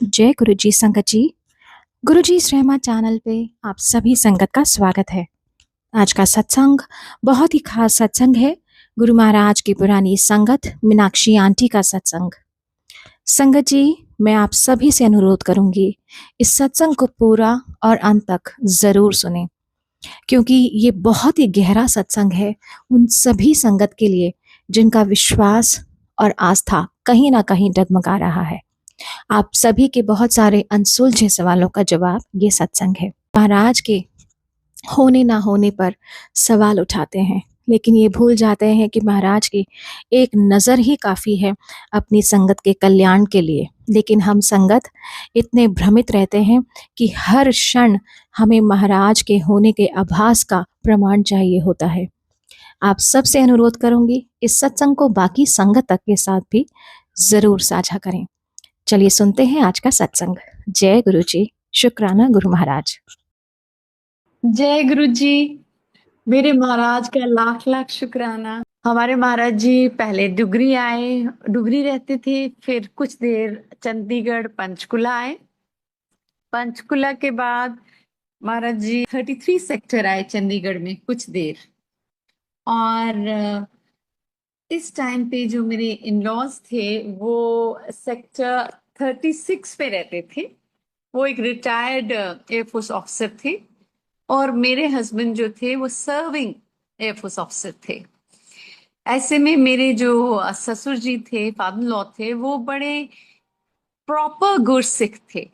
जय गुरु जी संगत जी। गुरु जी श्रेमा चैनल पे आप सभी संगत का स्वागत है। आज का सत्संग बहुत ही खास सत्संग है। गुरु महाराज की पुरानी संगत मीनाक्षी आंटी का सत्संग। संगत जी, मैं आप सभी से अनुरोध करूंगी इस सत्संग को पूरा और अंत तक जरूर सुने, क्योंकि ये बहुत ही गहरा सत्संग है उन सभी संगत के लिए जिनका विश्वास और आस्था कहीं ना कहीं डगमगा रहा है। आप सभी के बहुत सारे अनसुलझे सवालों का जवाब ये सत्संग है। महाराज के होने ना होने पर सवाल उठाते हैं, लेकिन ये भूल जाते हैं कि महाराज की एक नज़र ही काफ़ी है अपनी संगत के कल्याण के लिए। लेकिन हम संगत इतने भ्रमित रहते हैं कि हर क्षण हमें महाराज के होने के आभास का प्रमाण चाहिए होता है। आप सबसे अनुरोध करूंगी इस सत्संग को बाकी संगत तक के साथ भी जरूर साझा करें। चलिए सुनते हैं आज का सत्संग। जय गुरु जी। शुक्राना गुरु महाराज। जय गुरु जी। मेरे महाराज का लाख लाख शुक्राना। हमारे महाराज जी पहले डुगरी आए, डुगरी रहते थे, फिर कुछ देर चंडीगढ़ पंचकुला आए। पंचकुला के बाद महाराज जी 33 सेक्टर आए चंडीगढ़ में कुछ देर। और इस टाइम पे जो मेरे इन लॉज थे वो सेक्टर 36 पे रहते थे। वो एक रिटायर्ड एयरफोर्स ऑफिसर थे और मेरे हस्बैंड जो थे वो सर्विंग एयरफोर्स ऑफिसर थे। ऐसे में मेरे जो ससुर जी थे, फादर लॉ थे, वो बड़े प्रॉपर गुरसिख थे।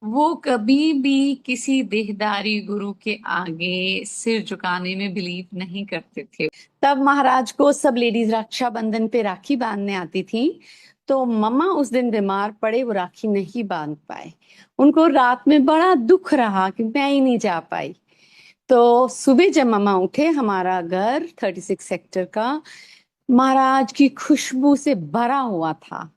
वो कभी भी किसी देहदारी गुरु के आगे सिर झुकाने में बिलीव नहीं करते थे। तब महाराज को सब लेडीज रक्षाबंधन पे राखी बांधने आती थी, तो मम्मा उस दिन बीमार पड़े, वो राखी नहीं बांध पाए। उनको रात में बड़ा दुख रहा कि मैं ही नहीं जा पाई। तो सुबह जब मम्मा उठे, हमारा घर 36 सेक्टर का महाराज की खुशबू से भरा हुआ था।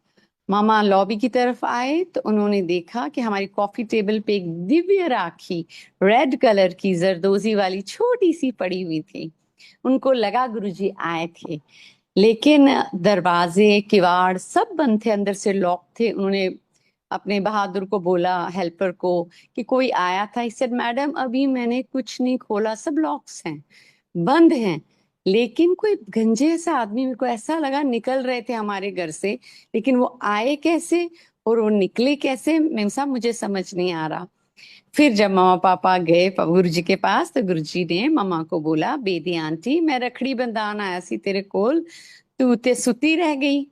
मामा लॉबी की तरफ आए तो उन्होंने देखा कि हमारी कॉफी टेबल पे एक दिव्य राखी रेड कलर की जरदोजी वाली छोटी सी पड़ी हुई थी। उनको लगा गुरुजी आए थे, लेकिन दरवाजे किवाड़ सब बंद थे, अंदर से लॉक थे। उन्होंने अपने बहादुर को बोला, हेल्पर को, कि कोई आया था। इस मैडम अभी मैंने कुछ नहीं खोला, सब लॉक्स हैं, बंद हैं। लेकिन कोई गंजे सा आदमी, मेरे को ऐसा लगा, निकल रहे थे हमारे घर से, लेकिन वो आए कैसे और वो निकले कैसे, मेम साहब मुझे समझ नहीं आ रहा। फिर जब मामा पापा गए गुरु जी के पास तो गुरु जी ने मामा को बोला, बेदी आंटी मैं रखड़ी बंधान आया सी तेरे कोल, तू ते सुती रह गई।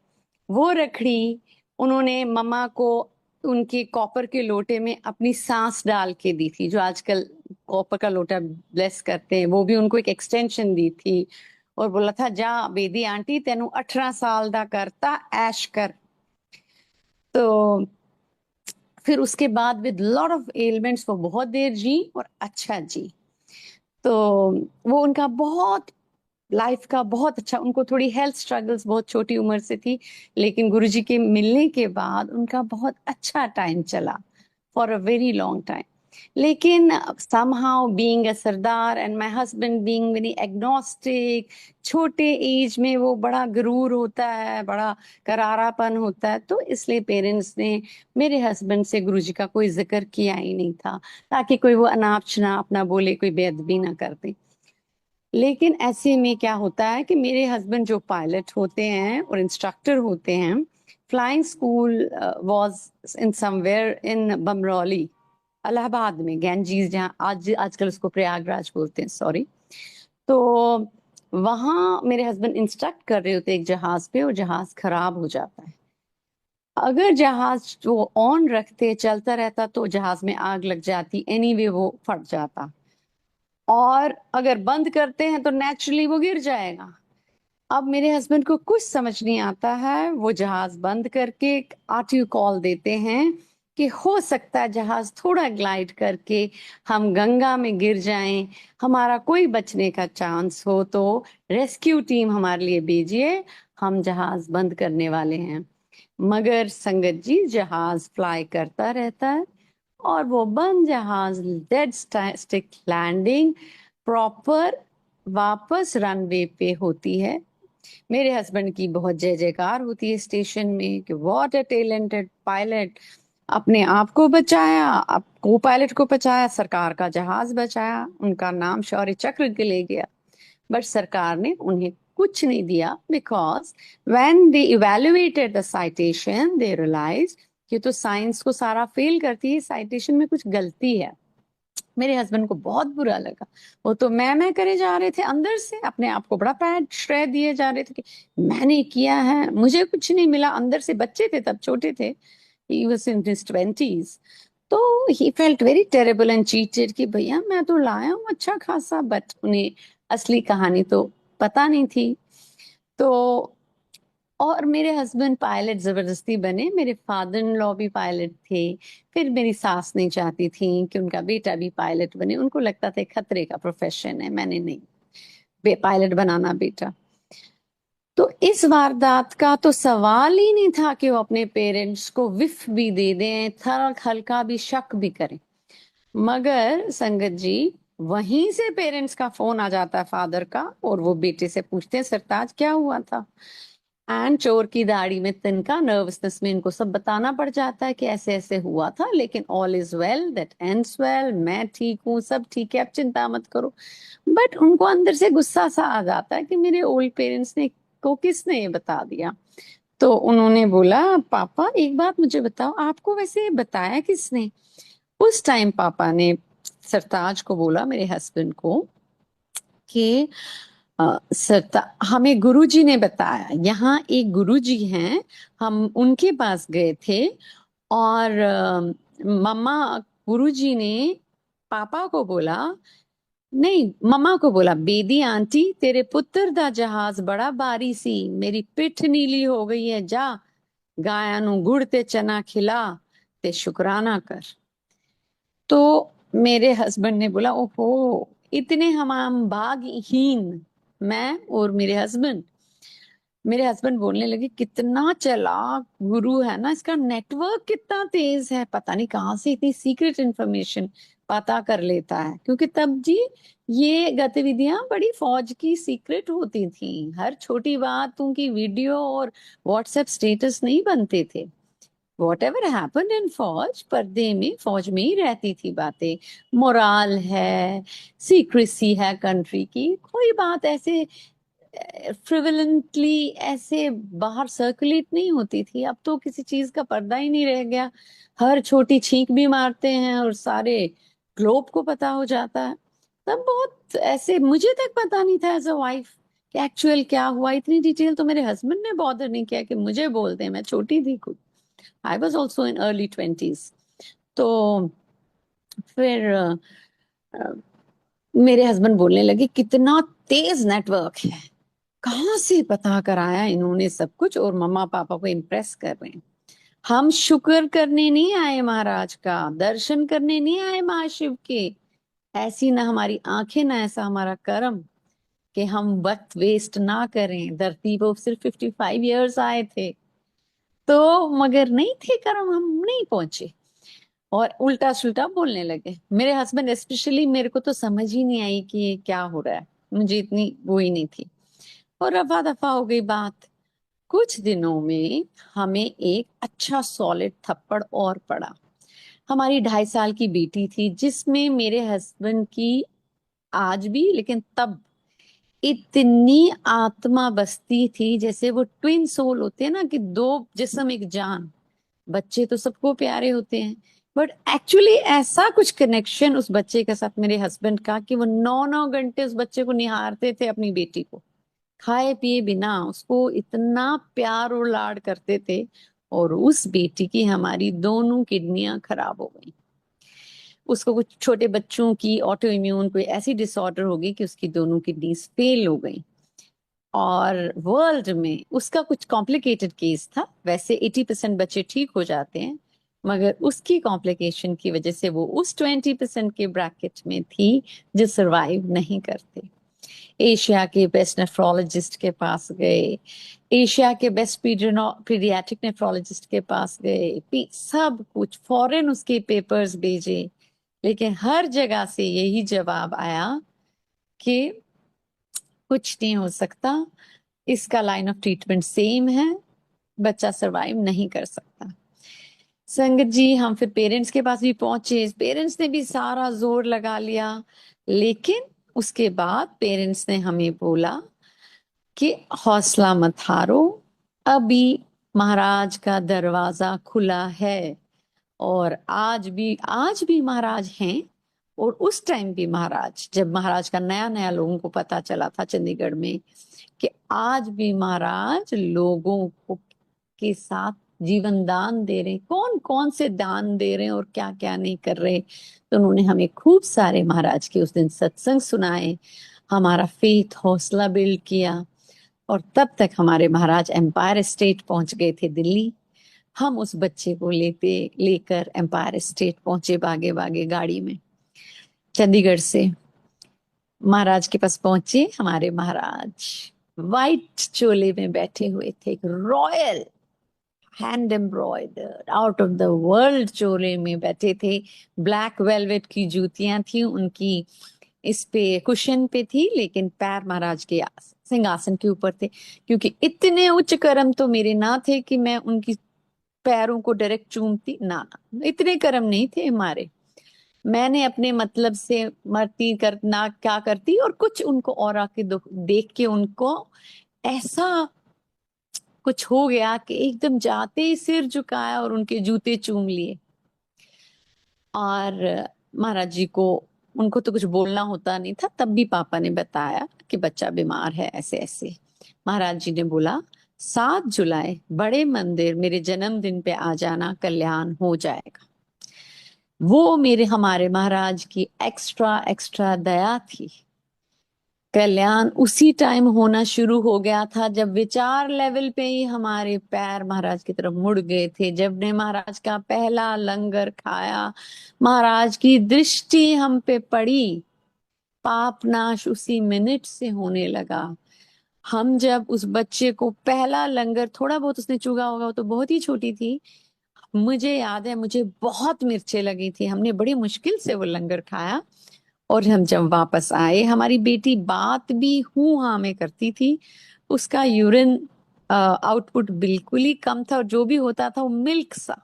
वो रखड़ी उन्होंने मम्मा को उनके कॉपर के लोटे में अपनी सांस डाल के दी थी। जो आजकल कॉपर का लोटा ब्लेस करते हैं, वो भी उनको एक एक्सटेंशन दी थी और बोला था, जा बेदी आंटी तेनू 18 साल दा करता, ऐश कर। तो फिर उसके बाद विद लॉट ऑफ एलिमेंट्स वो बहुत देर जी और अच्छा जी। तो वो उनका बहुत लाइफ का बहुत अच्छा, उनको थोड़ी हेल्थ स्ट्रगल्स बहुत छोटी उम्र से थी, लेकिन गुरुजी के मिलने के बाद उनका बहुत अच्छा टाइम चला, for a very long time. लेकिन somehow being a Sardar and my husband being very agnostic, छोटे एज में वो बड़ा गरूर होता है, बड़ा करारापन होता है, तो इसलिए पेरेंट्स ने मेरे हस्बैंड से गुरुजी का कोई जिक्र किया ही नहीं था, ताकि कोई वो अनाप शनाप ना बोले, कोई बेअदबी ना कर दे। लेकिन ऐसे में क्या होता है कि मेरे हस्बैंड जो पायलट होते हैं और इंस्ट्रक्टर होते हैं, flying school was in somewhere in Bamrauli, Allahabad में, गैंजीज, जहाँ आजकल उसको प्रयागराज बोलते हैं, सॉरी। तो वहाँ मेरे हस्बैंड इंस्ट्रक्ट कर रहे होते एक जहाज पे, और जहाज खराब हो जाता है। अगर जहाज वो ऑन रखते चलता रहता तो जहाज में आग लग जाती, एनीवे वो फट जाता, और अगर बंद करते हैं तो नेचुरली वो गिर जाएगा। अब मेरे हस्बैंड को कुछ समझ नहीं आता है, वो जहाज बंद करके आरटीयू कॉल देते हैं कि हो सकता है जहाज थोड़ा ग्लाइड करके हम गंगा में गिर जाएं, हमारा कोई बचने का चांस हो तो रेस्क्यू टीम हमारे लिए भेजिए, हम जहाज बंद करने वाले हैं। मगर संगत जी, जहाज फ्लाई करता रहता है और वो बंद जहाज डेड स्टिक लैंडिंग प्रॉपर वापस रनवे पे होती है। मेरे हस्बैंड की बहुत जय जयकार होती है स्टेशन में कि व्हाट अ टैलेंटेड पायलट, अपने आप को बचाया, अब को पायलट को बचाया, सरकार का जहाज बचाया, उनका नाम शौर्य चक्र के ले गया। बट सरकार ने उन्हें कुछ नहीं दिया, because when they evaluated the citation they realise कि तो साइंस को सारा फेल करती है, साइटेशन में कुछ गलती है। मेरे हस्बैंड को बहुत बुरा लगा। वो तो मैं करे जा रहे थे, अंदर से अपने आप को बड़ा पैर श्रेय दिए जा रहे थे कि मैंने किया है, मुझे कुछ नहीं मिला। अंदर से बच्चे थे, तब छोटे थे, he was in his 20s। तो he felt very terrible and cheated कि भैया मैं तो लाया हूँ अच्छा खासा, बट उन्हें असली कहानी तो पता नहीं थी। तो और मेरे हस्बैंड पायलट जबरदस्ती बने, मेरे फादर इन लॉ भी पायलट थे। फिर मेरी सास नहीं चाहती थी कि उनका बेटा भी पायलट बने, उनको लगता था खतरे का प्रोफेशन है, मैंने नहीं पायलट बनाना बेटा। तो इस वारदात का तो सवाल ही नहीं था कि वो अपने पेरेंट्स को विफ भी दे दें, थोड़ा हल्का भी शक भी करें। मगर संगत जी, वहीं से पेरेंट्स का फोन आ जाता है फादर का, और वो बेटे से पूछते हैं सरताज क्या हुआ था। एंड चोर की दाढ़ी में तिनका, नर्वसनेस में इनको सब बताना पड़ जाता है कि ऐसे ऐसे हुआ था, लेकिन all is well that ends well, मैं ठीक हूँ, सब ठीक है, अब चिंता मत करो। बट उनको अंदर से गुस्सा सा आ जाता है कि मेरे ओल्ड पेरेंट्स ने को किसने ये बता दिया। तो उन्होंने बोला पापा एक बात मुझे बताओ, आपको वैसे बताया किसने। उस टाइम पापा ने सरताज को बोला, मेरे हस्बैंड को, कि सरता हमें गुरुजी ने बताया, यहाँ एक गुरुजी हैं, हम उनके पास गए थे। और मम्मा, गुरुजी ने पापा को बोला, नहीं मम्मा को बोला, बेदी आंटी तेरे पुत्र दा जहाज बड़ा बारी सी, मेरी पिठ नीली हो गई है, जा गाया नु गुड़ ते चना खिला ते शुक्राना कर। तो मेरे हस्बैंड ने बोला ओहो, इतने हम भागहीन, मैं और मेरे हस्बैंड बोलने लगे कितना चालाक गुरु है ना, इसका नेटवर्क कितना तेज है, पता नहीं कहाँ से इतनी सीक्रेट इंफॉर्मेशन पता कर लेता है। क्योंकि तब जी ये गतिविधियां बड़ी फौज की सीक्रेट होती थी, हर छोटी बात उनकी वीडियो और व्हाट्सएप स्टेटस नहीं बनते थे। वॉट एवर हैपन इन फौज, पर्दे में फौज में ही रहती थी बातें। मोराल है, सीक्रेसी है कंट्री की, कोई बात ऐसे फ्रिवलेंटली ऐसे बाहर सर्कुलेट नहीं होती थी। अब तो किसी चीज का पर्दा ही नहीं रह गया, हर छोटी छींक भी मारते हैं और सारे ग्लोब को पता हो जाता है। तब बहुत ऐसे मुझे तक पता नहीं था एज अ वाइफ कि एक्चुअल क्या हुआ। इतनी डिटेल तो मेरे हस्बैंड ने बॉदर नहीं किया कि मुझे बोलते हैं, मैं छोटी थी खुद, I was also in early 20s। तो फिर मेरे हस्बैंड बोलने लगे कितना तेज नेटवर्क है, कहाँ से पता कराया इन्होंने सब कुछ, और मम्मा पापा को इम्प्रेस कर रहे हैं। हम शुक्र करने नहीं आए महाराज का, दर्शन करने नहीं आए महाशिव के, ऐसी ना हमारी आंखें ना ऐसा हमारा कर्म कि हम वक्त वेस्ट ना करें। धरती पर सिर्फ 55 years आए थे, तो मगर नहीं थे कर्म, हम नहीं पहुंचे। और उल्टा सुल्टा बोलने लगे मेरे हस्बैंड स्पेशली। मेरे को तो समझ ही नहीं आई कि ये क्या हो रहा है, मुझे इतनी वो ही नहीं थी, और रफा दफा हो गई बात। कुछ दिनों में हमें एक अच्छा सॉलिड थप्पड़ और पड़ा। हमारी 2.5 साल की बेटी थी, जिसमें मेरे हस्बैंड की आज भी, लेकिन तब इतनी आत्मा बसती थी, जैसे वो ट्विन सोल होते हैं ना, कि दो जिस्म एक जान। बच्चे तो सबको प्यारे होते हैं, बट एक्चुअली ऐसा कुछ कनेक्शन उस बच्चे के साथ मेरे हस्बैंड का कि वो 9 9 घंटे उस बच्चे को निहारते थे, अपनी बेटी को खाए पिए बिना उसको इतना प्यार और लाड करते थे। और उस बेटी की हमारी दोनों किडनियां खराब हो गई। उसको कुछ छोटे बच्चों की ऑटो इम्यून कोई ऐसी डिसऑर्डर हो गई कि उसकी दोनों किडनीज फेल हो गई। और वर्ल्ड में उसका कुछ कॉम्प्लिकेटेड केस था, वैसे 80% बच्चे ठीक हो जाते हैं, मगर उसकी कॉम्प्लिकेशन की वजह से वो उस 20% के ब्रैकेट में थी जो सरवाइव नहीं करते। एशिया के बेस्ट नेफ्रोलॉजिस्ट के पास गए, एशिया के बेस्ट पीडियाट्रिक नेफ्रोलॉजिस्ट के पास गए, सब कुछ फॉरेन उसके पेपर्स भेजे, लेकिन हर जगह से यही जवाब आया कि कुछ नहीं हो सकता, इसका लाइन ऑफ ट्रीटमेंट सेम है, बच्चा सरवाइव नहीं कर सकता। संगत जी, हम फिर पेरेंट्स के पास भी पहुंचे। पेरेंट्स ने भी सारा जोर लगा लिया, लेकिन उसके बाद पेरेंट्स ने हमें बोला कि हौसला मत हारो, अभी महाराज का दरवाजा खुला है। और आज भी महाराज हैं। और उस टाइम भी महाराज, जब महाराज का नया नया लोगों को पता चला था चंडीगढ़ में कि आज भी महाराज लोगों को के साथ जीवन दान दे रहे हैं, कौन कौन से दान दे रहे हैं और क्या क्या नहीं कर रहे, तो उन्होंने हमें खूब सारे महाराज के उस दिन सत्संग सुनाए, हमारा फेथ हौसला बिल्ड किया। और तब तक हमारे महाराज एम्पायर स्टेट पहुंच गए थे, दिल्ली। हम उस बच्चे को लेकर एम्पायर स्टेट पहुंचे, भागे भागे गाड़ी में चंडीगढ़ से। महाराज के पास पहुंचे, हमारे महाराज वाइट चोले में बैठे हुए थे, एक royal hand embroidered out of the world चोले में बैठे थे। ब्लैक वेलवेट की जूतियां थी उनकी, इस पे कुशन पे थी, लेकिन पैर महाराज के सिंहासन के ऊपर थे। क्योंकि इतने उच्च कर्म तो मेरे ना थे कि मैं उनकी पैरों को डायरेक्ट चूमती, ना ना, इतने कर्म नहीं थे हमारे। मैंने अपने मतलब से मरती करना क्या करती, और कुछ उनको और आके देख के उनको ऐसा कुछ हो गया कि एकदम जाते ही सिर झुकाया और उनके जूते चूम लिए। और महाराज जी को, उनको तो कुछ बोलना होता नहीं था, तब भी पापा ने बताया कि बच्चा बीमार है, ऐसे ऐसे। महाराज जी ने बोला 7 जुलाई बड़े मंदिर मेरे जन्मदिन पे आ जाना, कल्याण हो जाएगा। वो मेरे हमारे महाराज की एक्स्ट्रा एक्स्ट्रा दया थी। कल्याण उसी टाइम होना शुरू हो गया था जब विचार लेवल पे ही हमारे पैर महाराज की तरफ मुड़ गए थे। जब ने महाराज का पहला लंगर खाया, महाराज की दृष्टि हम पे पड़ी, पाप नाश उसी मिनट से होने लगा। हम जब उस बच्चे को पहला लंगर, थोड़ा बहुत उसने चुगा होगा, वो तो बहुत ही छोटी थी, मुझे याद है मुझे बहुत मिर्चें लगी थी, हमने बड़ी मुश्किल से वो लंगर खाया। और हम जब वापस आए, हमारी बेटी बात भी हूँ हाँ में करती थी, उसका यूरिन आउटपुट बिल्कुल ही कम था, और जो भी होता था वो मिल्क सा।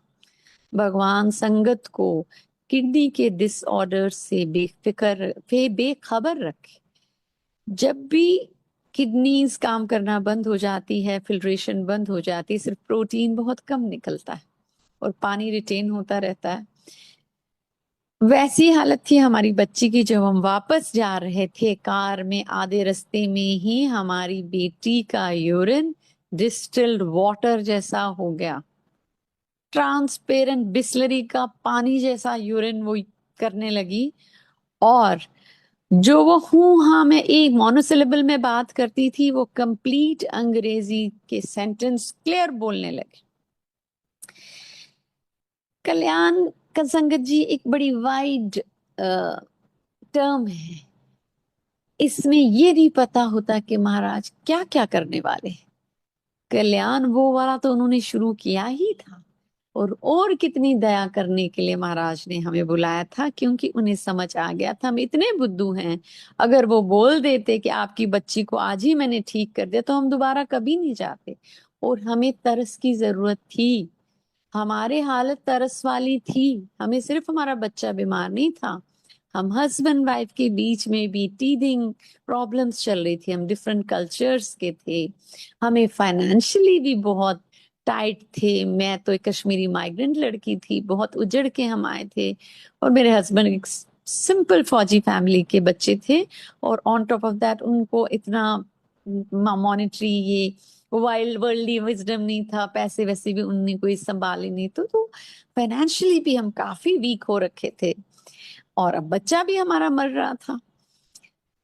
भगवान संगत को किडनी के डिसऑर्डर से बेखबर रखे। जब भी किडनीज काम करना बंद हो जाती है, फिल्ट्रेशन बंद हो जाती है, सिर्फ प्रोटीन बहुत कम निकलता है और पानी रिटेन होता रहता है। वैसी हालत थी हमारी बच्ची की। जब हम वापस जा रहे थे कार में, आधे रास्ते में ही हमारी बेटी का यूरिन डिस्टिल्ड वाटर जैसा हो गया, ट्रांसपेरेंट बिस्लरी का पानी जैसा यूरिन वो करने लगी। और जो वो हूँ हाँ में एक मोनोसिलेबल में बात करती थी, वो कंप्लीट अंग्रेजी के सेंटेंस क्लियर बोलने लगी। कल्याण का संगत जी एक बड़ी वाइड टर्म है, इसमें ये नहीं पता होता कि महाराज क्या क्या करने वाले। कल्याण वो वाला तो उन्होंने शुरू किया ही था, और कितनी दया करने के लिए महाराज ने हमें बुलाया था, क्योंकि उन्हें समझ आ गया था हम इतने बुद्धू हैं। अगर वो बोल देते कि आपकी बच्ची को आज ही मैंने ठीक कर दिया, तो हम दोबारा कभी नहीं जाते। और हमें तरस की जरूरत थी, हमारे हालत तरस वाली थी। हमें सिर्फ हमारा बच्चा बीमार नहीं था, हम हस्बैंड वाइफ के बीच में भी टीदिंग प्रॉब्लम्स चल रही थी, हम डिफरेंट कल्चर्स के थे, हमें फाइनेंशियली भी बहुत टाइट थे। मैं तो एक कश्मीरी माइग्रेंट लड़की थी, बहुत उजड़ के हम आए थे, और मेरे हस्बैंड एक सिंपल फौजी फैमिली के बच्चे थे, और ऑन टॉप ऑफ दैट उनको इतना मॉनेटरी ये वाइल्ड वर्ल्डली विजडम नहीं था, पैसे वैसे भी उनने कोई संभाले नहीं, तो फाइनेंशियली भी हम काफी वीक हो रखे थे, और अब बच्चा भी हमारा मर रहा था।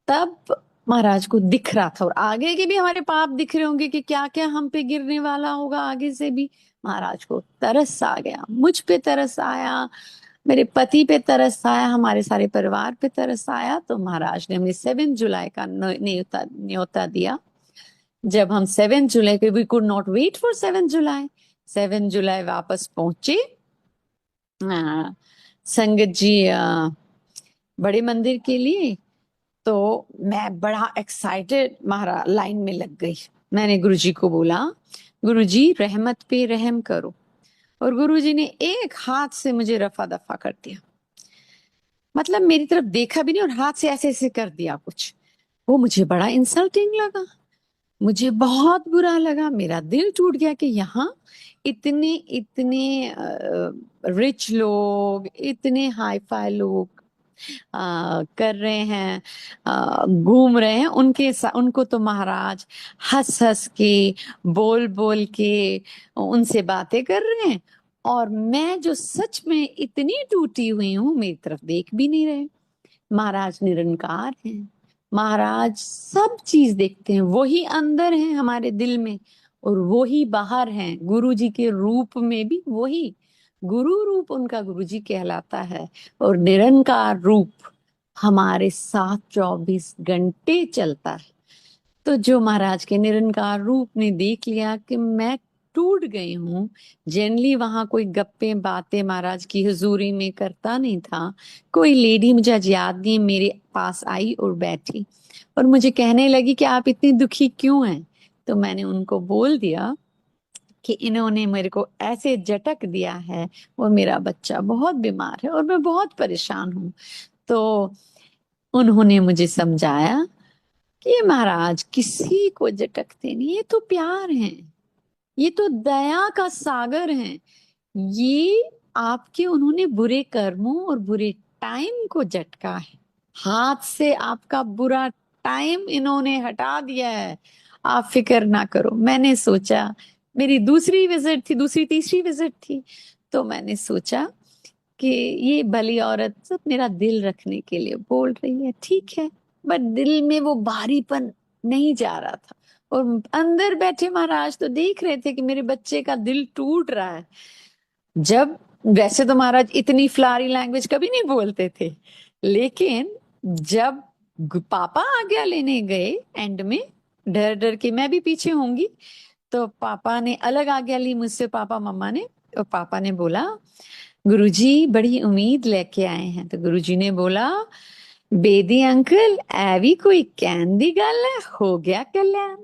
तब महाराज को दिख रहा था, और आगे के भी हमारे पाप दिख रहे होंगे कि क्या क्या हम पे गिरने वाला होगा आगे से भी। महाराज को तरस आ गया, मुझ पे तरस आया, मेरे पति पे तरस आया, हमारे सारे परिवार पे तरस आया। तो महाराज ने हमें 7 जुलाई का न्योता न्योता दिया। जब हम 7 जुलाई के, we could not wait for 7 July, 7 जुलाई वापस पहुंचे। संगत जी बड़े मंदिर के लिए, तो मैं बड़ा एक्साइटेड महाराज लाइन में लग गई। मैंने गुरुजी को बोला, गुरुजी रहमत पे रहम करो, और गुरुजी ने एक हाथ से मुझे रफा दफा कर दिया। मतलब मेरी तरफ देखा भी नहीं और हाथ से ऐसे ऐसे कर दिया कुछ। वो मुझे बड़ा इंसल्टिंग लगा, मुझे बहुत बुरा लगा, मेरा दिल टूट गया कि यहाँ इतने इतने रिच लोग, इतने हाई फाई लोग कर रहे हैं, घूम रहे हैं, उनको तो महाराज हंस हंस के, बोल बोल के उनसे बातें कर रहे हैं, और मैं जो सच में इतनी टूटी हुई हूँ मेरी तरफ देख भी नहीं रहे। महाराज निरंकार हैं, महाराज सब चीज देखते हैं, वही अंदर है हमारे दिल में और वही बाहर हैं, गुरु जी के रूप में भी वही, गुरु रूप उनका गुरु जी कहलाता है, और निरंकार रूप हमारे साथ 24 घंटे चलता है। तो जो महाराज के निरंकार रूप ने देख लिया कि मैं टूट गई हूँ। जनरली वहां कोई गप्पे बातें महाराज की हुजूरी में करता नहीं था। कोई लेडी, मुझे आज याद नहीं, मेरे पास आई और बैठी और मुझे कहने लगी कि आप इतनी दुखी क्यों हैं। तो मैंने उनको बोल दिया कि इन्होंने मेरे को ऐसे झटक दिया है, वो मेरा बच्चा बहुत बीमार है और मैं बहुत परेशान हूँ। तो उन्होंने मुझे समझाया कि ये महाराज किसी को झटकते नहीं, ये तो प्यार है, ये तो दया का सागर है। ये आपके उन्होंने बुरे कर्मों और बुरे टाइम को झटका है, हाथ से आपका बुरा टाइम इन्होंने हटा दिया है, आप फिक्र ना करो। मैंने सोचा, मेरी दूसरी विजिट थी, दूसरी तीसरी विजिट थी, तो मैंने सोचा कि ये भली औरत सब मेरा दिल रखने के लिए बोल रही है, ठीक है। बट दिल में वो भारीपन नहीं जा रहा था, और अंदर बैठे महाराज तो देख रहे थे कि मेरे बच्चे का दिल टूट रहा है। जब, वैसे तो महाराज इतनी फ्लारी लैंग्वेज कभी नहीं बोलते थे, लेकिन जब पापा आज्ञा लेने गए एंड में, डर डर के मैं भी पीछे होंगी, तो पापा ने अलग आज्ञा ली मुझसे, पापा मम्मा ने। और पापा ने बोला, गुरुजी बड़ी उम्मीद लेके आए हैं। तो गुरुजी ने बोला, बेदी अंकल ऐवी कोई कहन दी गल है, हो गया कल्याण।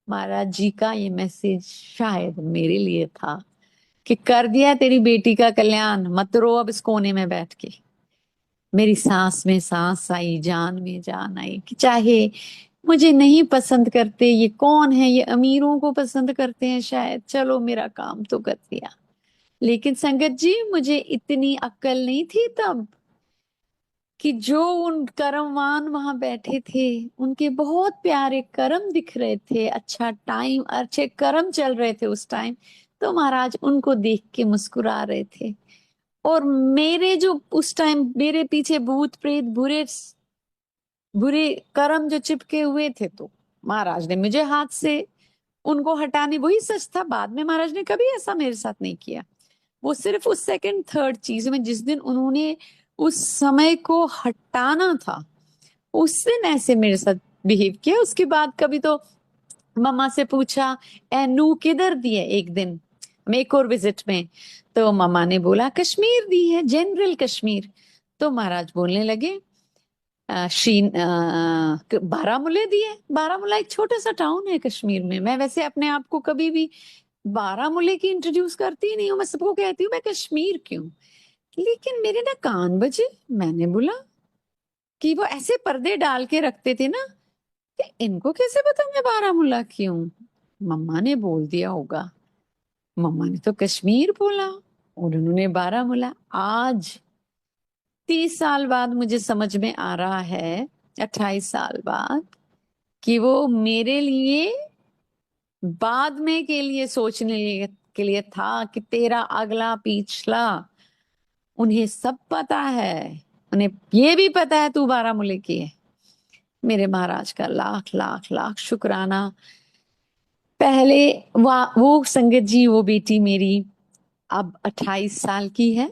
महाराज जी का ये मैसेज शायद मेरे लिए था कि कर दिया तेरी बेटी का कल्याण, मत रो अब इस कोने में बैठ के। मेरी सांस में सांस आई, जान में जान आई कि चाहे मुझे नहीं पसंद करते, ये कौन है, ये अमीरों को पसंद करते हैं शायद, चलो मेरा काम तो कर दिया। लेकिन संगत जी, मुझे इतनी अक्ल नहीं थी तब कि जो उन कर्मवान वहां बैठे थे, उनके बहुत प्यारे कर्म दिख रहे थे, अच्छा टाइम, अच्छे कर्म चल रहे थे उस टाइम, तो महाराज उनको देख के मुस्कुरा रहे थे। और मेरे जो उस टाइम मेरे पीछे भूत प्रेत, बुरे बुरे कर्म जो चिपके हुए थे, तो महाराज ने मुझे हाथ से उनको हटाने, वही सच था, बाद में महाराज ने कभी ऐसा मेरे साथ नहीं किया। वो सिर्फ उस सेकंड थर्ड चीज में, जिस दिन उन्होंने उस समय को हटाना था, उस दिन ऐसे मेरे साथ बिहेव किया। उसके बाद कभी तो मम्मा से पूछा, ए नू किधर दी है, एक दिन मैं एक और विजिट में, तो मम्मा ने बोला कश्मीर दी है, जनरल कश्मीर। तो महाराज बोलने लगे, बारामूले दी है। बारामूला एक छोटा सा टाउन है कश्मीर में। मैं वैसे अपने आप को कभी भी बारामूले की इंट्रोड्यूस करती ही नहीं हूँ, मैं सबको कहती हूँ मैं कश्मीर क्यों। लेकिन मेरे ना कान बजे, मैंने बोला कि वो ऐसे पर्दे डाल के रखते थे ना, कि इनको कैसे पता मैं बारामूला की हूँ। मम्मा ने बोल दिया होगा, मम्मा ने तो कश्मीर बोला और उन्होंने बारामूला। आज 30 साल बाद मुझे समझ में आ रहा है, 28 साल बाद, कि वो मेरे लिए बाद में के लिए सोचने के लिए था कि तेरा अगला पिछला उन्हें सब पता है, उन्हें ये भी पता है तू बारामूले की है। मेरे महाराज का लाख लाख लाख शुक्राना। पहले वो संगत जी, वो बेटी मेरी अब 28 साल की है,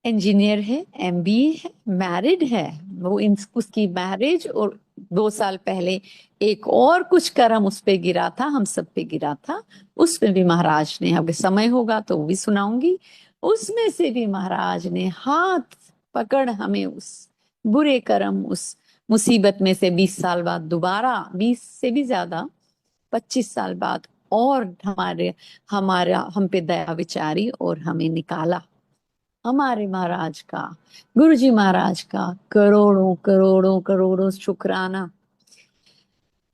इंजीनियर है, एमबीए है, मैरिड है। वो उसकी मैरिज, और 2 साल पहले एक और कुछ कर्म उस पे गिरा था, हम सब पे गिरा था, उसमें भी महाराज ने, अगर समय होगा तो वो भी सुनाऊंगी, उसमें से भी महाराज ने हाथ पकड़ हमें उस बुरे कर्म, उस मुसीबत में से 20 साल बाद दोबारा, 20 से भी ज्यादा, 25 साल बाद और हमारा हम पे दया विचारी और हमें निकाला। हमारे महाराज का, गुरु जी महाराज का करोड़ों करोड़ों करोड़ों शुक्राना।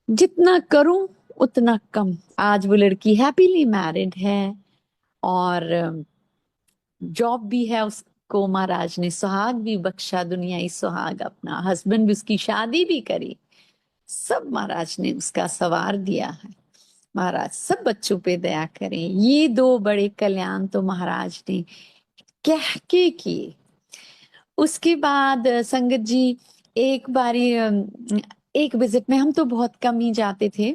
जितना करूं उतना कम। आज वो लड़की हैप्पीली मैरिड है और जॉब भी है उसको, महाराज ने सुहाग भी बख्शा, दुनियाई सुहाग, अपना हस्बैंड भी, उसकी शादी भी करी, सब महाराज ने उसका सवार दिया है। महाराज सब बच्चों पे दया करें। ये दो बड़े कल्याण तो महाराज ने कह के किए। उसके बाद संगत जी, एक बारी एक विजिट में, हम तो बहुत कम ही जाते थे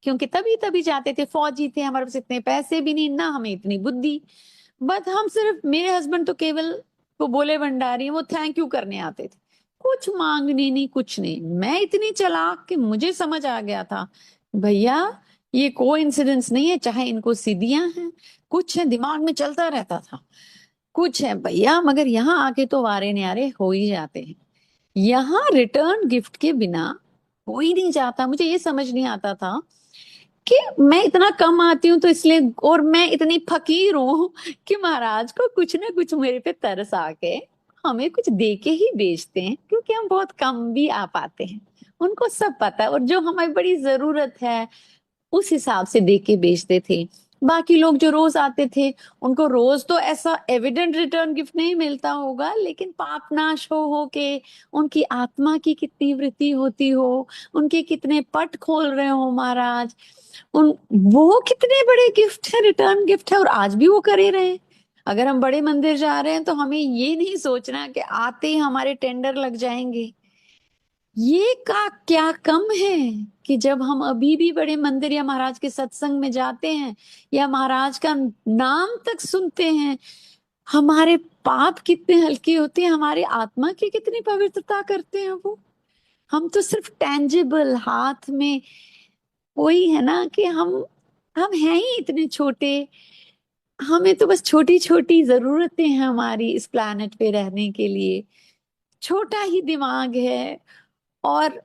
क्योंकि तभी तभी जाते थे, फौजी थे, हमारे पास इतने पैसे भी नहीं, ना हमें इतनी बुद्धि। बट हम सिर्फ, मेरे हस्बैंड तो केवल वो बोले भंडारी, वो थैंक यू करने आते थे, कुछ मांगने नहीं, कुछ नहीं। मैं इतनी चालाक कि मुझे समझ आ गया था, भैया ये कोइंसिडेंस नहीं है, चाहे इनको सीधियां हैं, कुछ है, दिमाग में चलता रहता था, कुछ है भैया, मगर यहाँ आके तो वारे न्यारे हो ही जाते हैं। यहाँ रिटर्न गिफ्ट के बिना हो ही नहीं जाता। मुझे ये समझ नहीं आता था कि मैं इतना कम आती हूँ तो इसलिए, और मैं इतनी फकीर हूँ कि महाराज को कुछ ना कुछ मेरे पे तरस आके हमें कुछ दे के ही बेचते हैं, क्योंकि हम बहुत कम भी आ पाते हैं। उनको सब पता है, और जो हमें बड़ी जरूरत है उस हिसाब से दे के बेचते थे। बाकी लोग जो रोज आते थे, उनको रोज तो ऐसा एविडेंट रिटर्न गिफ्ट नहीं मिलता होगा, लेकिन पाप नाश हो के उनकी आत्मा की कितनी वृद्धि होती हो, उनके कितने पट खोल रहे हो महाराज, उन वो कितने बड़े गिफ्ट है, रिटर्न गिफ्ट है, और आज भी वो कर ही रहे हैं। अगर हम बड़े मंदिर जा रहे हैं तो हमें ये नहीं सोचना कि आते ही हमारे टेंडर लग जाएंगे। ये का क्या कम है कि जब हम अभी भी बड़े मंदिर या महाराज के सत्संग में जाते हैं या महाराज का नाम तक सुनते हैं, हमारे पाप कितने हल्के होते हैं, हमारी आत्मा की कितनी पवित्रता करते हैं वो। हम तो सिर्फ टेंजिबल हाथ में, वही है ना कि हम हैं ही इतने छोटे, हमें तो बस छोटी छोटी जरूरतें हैं हमारी इस प्लानट पे रहने के लिए, छोटा ही दिमाग है, और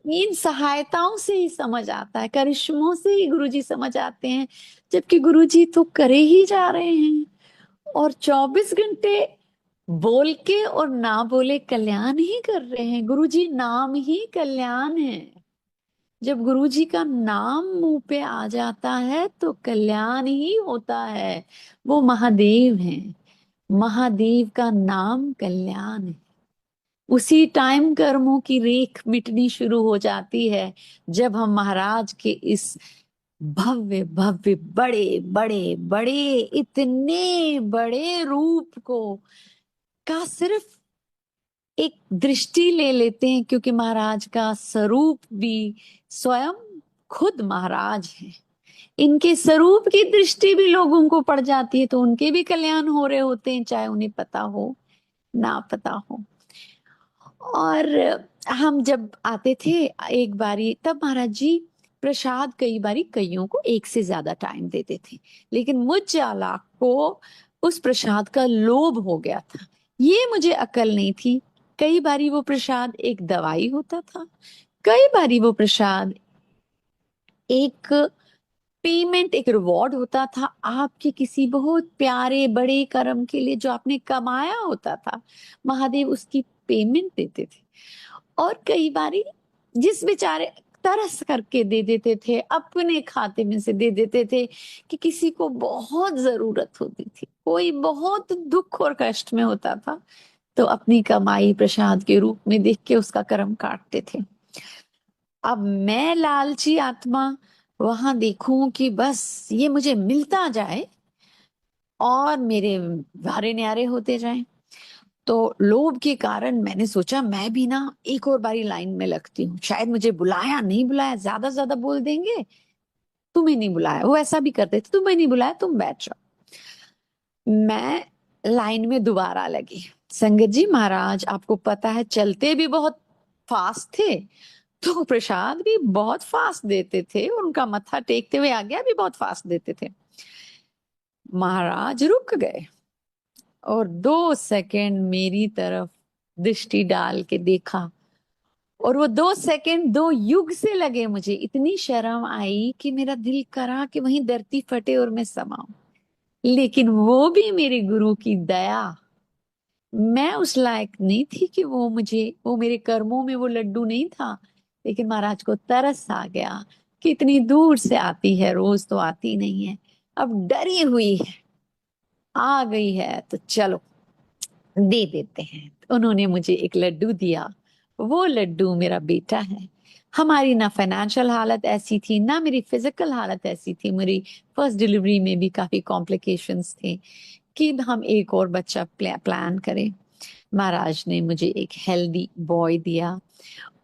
इन सहायताओं से ही समझ आता है, करिश्मों से ही गुरुजी समझ आते हैं, जबकि गुरुजी तो करे ही जा रहे हैं, और 24 घंटे बोल के और ना बोले कल्याण ही कर रहे हैं। गुरुजी नाम ही कल्याण है। जब गुरुजी का नाम मुंह पे आ जाता है तो कल्याण ही होता है। वो महादेव हैं, महादेव का नाम कल्याण है। उसी टाइम कर्मों की रेख मिटनी शुरू हो जाती है जब हम महाराज के इस भव्य भव्य बड़े बड़े बड़े, इतने बड़े रूप को का सिर्फ एक दृष्टि ले लेते हैं, क्योंकि महाराज का स्वरूप भी स्वयं खुद महाराज है। इनके स्वरूप की दृष्टि भी लोगों को पड़ जाती है तो उनके भी कल्याण हो रहे होते हैं, चाहे उन्हें पता हो ना पता हो। और हम जब आते थे एक बारी, तब महाराज जी प्रसाद कई बारी कईयों को एक से ज्यादा टाइम देते थे, लेकिन मुझ चालाक को उस प्रसाद का लोभ हो गया था। ये मुझे अकल नहीं थी। कई बारी वो प्रसाद एक दवाई होता था, कई बारी वो प्रसाद एक पेमेंट, एक रिवॉर्ड होता था आपके किसी बहुत प्यारे बड़े कर्म के लिए जो आपने कमाया होता था। महादेव उसकी पेमेंट देते थे। और कई बारी जिस बेचारे तरस करके दे देते थे, अपने खाते में से दे देते थे, कि किसी को बहुत जरूरत होती थी, कोई बहुत दुख और कष्ट में होता था, तो अपनी कमाई प्रसाद के रूप में देख के उसका कर्म काटते थे। अब मैं लालची आत्मा वहां देखूं कि बस ये मुझे मिलता जाए और मेरे वारे न्यारे होते जाएं, तो लोभ के कारण मैंने सोचा मैं भी ना एक और बारी लाइन में लगती हूँ, शायद मुझे बुलाया नहीं बुलाया, ज्यादा से ज्यादा बोल देंगे तुम्हें नहीं बुलाया, वो ऐसा भी करते थे, तुम्हें नहीं बुलाया तुम बैठ जाओ। मैं लाइन में दोबारा लगी। संगत जी, महाराज आपको पता है चलते भी बहुत फास्ट थे, तो प्रसाद भी बहुत फास्ट देते थे, उनका मत्था टेकते हुए आज्ञा भी बहुत फास्ट देते थे। महाराज रुक गए और 2 सेकंड मेरी तरफ दृष्टि डाल के देखा, और वो 2 सेकंड 2 युग से लगे, मुझे इतनी शर्म आई कि मेरा दिल करा कि वहीं धरती फटे और मैं समाऊं। लेकिन वो भी मेरे गुरु की दया, मैं उस लायक नहीं थी कि वो मुझे, वो मेरे कर्मों में वो लड्डू नहीं था। लेकिन महाराज को तरस आ गया कि इतनी दूर से आती है, रोज तो आती नहीं है, अब डरी हुई है, आ गई है तो चलो दे देते हैं। तो उन्होंने मुझे एक लड्डू दिया, वो लड्डू मेरा बेटा है। हमारी ना फाइनेंशियल हालत ऐसी थी, ना मेरी फिजिकल हालत ऐसी थी, मेरी फर्स्ट डिलीवरी में भी काफी कॉम्प्लिकेशंस थे कि हम एक और बच्चा प्लान करें। महाराज ने मुझे एक हेल्दी बॉय दिया।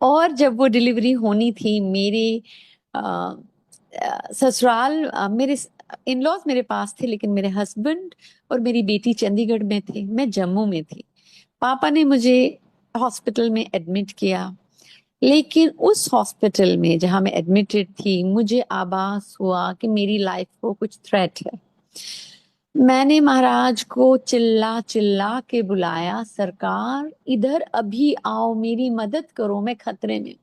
और जब वो डिलीवरी होनी थी, मेरे अ, ससुराल, मेरे इन लॉज मेरे पास थे, लेकिन मेरे हस्बैंड और मेरी बेटी चंडीगढ़ में थे, मैं जम्मू में थी। पापा ने मुझे हॉस्पिटल में एडमिट किया। लेकिन उस हॉस्पिटल में जहां मैं एडमिटेड थी, मुझे आभास हुआ कि मेरी लाइफ को कुछ थ्रेट है। मैंने महाराज को चिल्ला चिल्ला के बुलाया, सरकार इधर अभी आओ, मेरी मदद करो, मैं खतरे में हूं,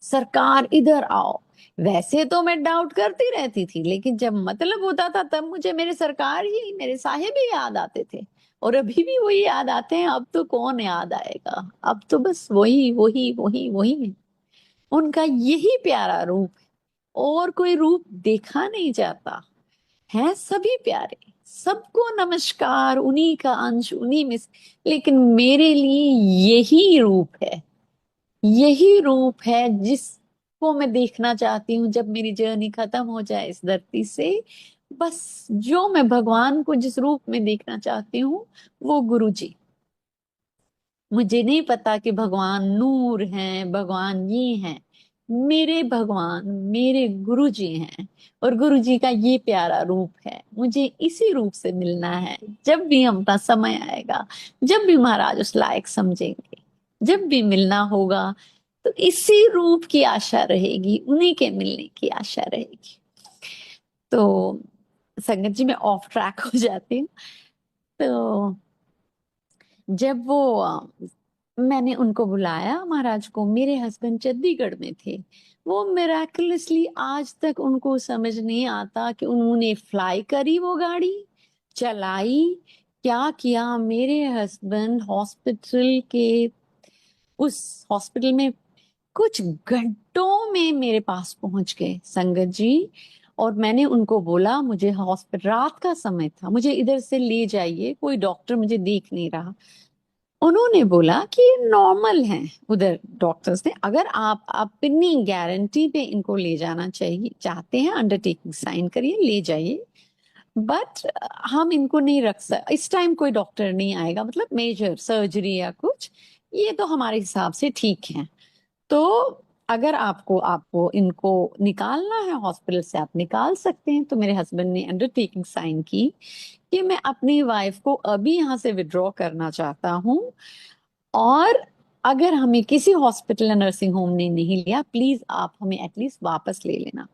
सरकार इधर आओ। वैसे तो मैं डाउट करती रहती थी, लेकिन जब मतलब होता था तब मुझे मेरे सरकार ही, मेरे साहेब ही याद आते थे। और अभी भी वही याद आते हैं, अब तो कौन याद आएगा, अब तो बस वही वही वही वही है। उनका यही प्यारा रूप है, और कोई रूप देखा नहीं जाता है, सभी प्यारे, सबको नमस्कार, उन्हीं का अंश उन्हीं में लेकिन मेरे लिए यही रूप है, यही रूप है जिसको मैं देखना चाहती हूँ जब मेरी जर्नी खत्म हो जाए इस धरती से। बस जो मैं भगवान को जिस रूप में देखना चाहती हूँ, वो गुरु जी। मुझे नहीं पता कि भगवान नूर हैं, भगवान ये हैं, मेरे भगवान मेरे गुरु जी हैं। और गुरु जी का ये प्यारा रूप है, मुझे इसी रूप से मिलना है। जब भी अपना समय आएगा, जब भी महाराज उस लायक समझेंगे, जब भी मिलना होगा, तो इसी रूप की आशा रहेगी, उन्हीं के मिलने की आशा रहेगी। तो संगत जी, मैं ऑफ ट्रैक हो जाती हूँ। तो जब वो मैंने उनको बुलाया, महाराज को, मेरे हस्बैंड चंडीगढ़ में थे। वो मिराकुलसली आज तक उनको समझ नहीं आता कि उन्होंने फ्लाई करी वो गाड़ी, चलाई, क्या किया। मेरे हस्बैंड हॉस्पिटल के, उस हॉस्पिटल में कुछ घंटों में मेरे पास पहुंच गए संगत जी। और मैंने उनको बोला, मुझे हॉस्पिटल, रात का समय था, मुझे इधर से ले जाइए, कोई डॉक्टर मुझे देख नहीं रहा। उन्होंने बोला कि नॉर्मल है। उधर डॉक्टर्स ने, अगर आप अपनी गारंटी पे इनको ले जाना चाहिए, चाहते हैं, अंडरटेकिंग साइन करिए, ले जाइए, बट हम इनको नहीं रख सकते इस टाइम, कोई डॉक्टर नहीं आएगा, मतलब मेजर सर्जरी या कुछ, ये तो हमारे हिसाब से ठीक है। तो अगर आपको आपको इनको निकालना है हॉस्पिटल से, आप निकाल सकते हैं। तो मेरे हस्बैंड ने अंडरटेकिंग साइन की कि मैं अपनी वाइफ को अभी यहाँ से विड्रॉ करना चाहता हूँ, और अगर हमें किसी हॉस्पिटल या नर्सिंग होम ने नहीं लिया, प्लीज आप हमें एटलीस्ट वापस ले लेना।